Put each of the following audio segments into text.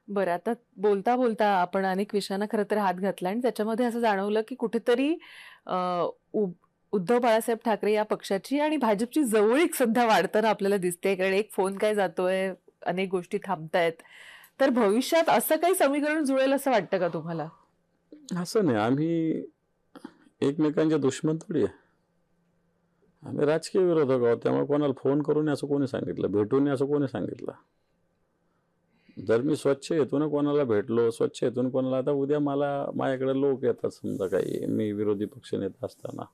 बरं, आता बोलता बोलता आपण अनेक विषयांना खरं तर हात घातला आणि त्याच्यामध्ये असं जाणवलं की कुठेतरी अ, उ उद्धव बाळासाहेब ठाकरे या पक्षाची आणि भाजपची जवळीक सध्या वाढताना आपल्याला दिसते. कारण एक फोन काय जातोय, अनेक गोष्टी थांबतायत. तर भविष्यात असं काही समीकरण जुळेल असं वाटतं का तुम्हाला? असं नाही, आम्ही एकमेकांचे दुश्मन थोडी आहे. आम्ही राजकीय विरोधक आहोत. त्यामुळे कोणाला फोन करून असं कोणी सांगितलं, भेटून असं कोणी सांगितलं. जर मी स्वच्छ हेतून कोणाला भेटलो, स्वच्छ हेतून कोणाला, आता उद्या माझ्याकडे लोक येतात समजा काही, मी विरोधी पक्षनेता असताना.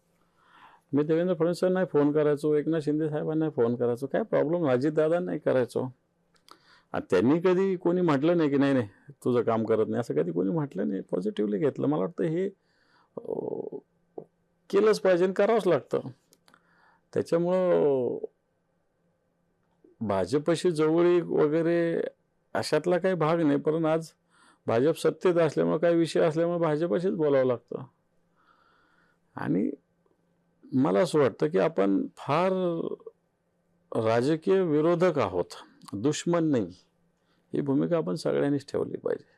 मी देवेंद्र फडणवीसांना फोन करायचो, एकनाथ शिंदे साहेबांना फोन करायचो. काय प्रॉब्लेम, अजितदादांनाही करायचो. आणि त्यांनी कधी कोणी म्हटलं नाही की नाही नाही तुझं काम करत नाही, असं कधी कोणी म्हटलं नाही. पॉझिटिव्हली घेतलं. मला वाटतं हे केलंच पाहिजे आणि करावंच लागतं. त्याच्यामुळं भाजपशी जवळीक वगैरे अशातला काही भाग नाही. पण आज भाजप सत्तेत असल्यामुळे काही विषय असल्यामुळे भाजपशीच बोलावं लागतं. आणि मला असं वाटतं की आपण फार राजकीय विरोधक आहोत, दुश्मन नाही. ही भूमिका आपण सगळ्यांनीच ठेवली पाहिजे.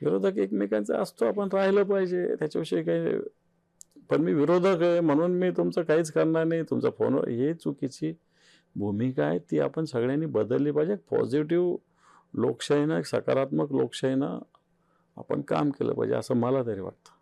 विरोधक एकमेकांचा असतो, आपण राहिलं पाहिजे, त्याच्याविषयी काही. पण मी विरोधक आहे म्हणून मी तुमचं काहीच करणार नाही, तुमचा फोनवर, ही चुकीची भूमिका आहे. ती आपण सगळ्यांनी बदलली पाहिजे. पॉझिटिव्ह लोकशाहीनं, सकारात्मक लोकशाहीनं आपण काम केलं पाहिजे, असं मला तरी वाटतं.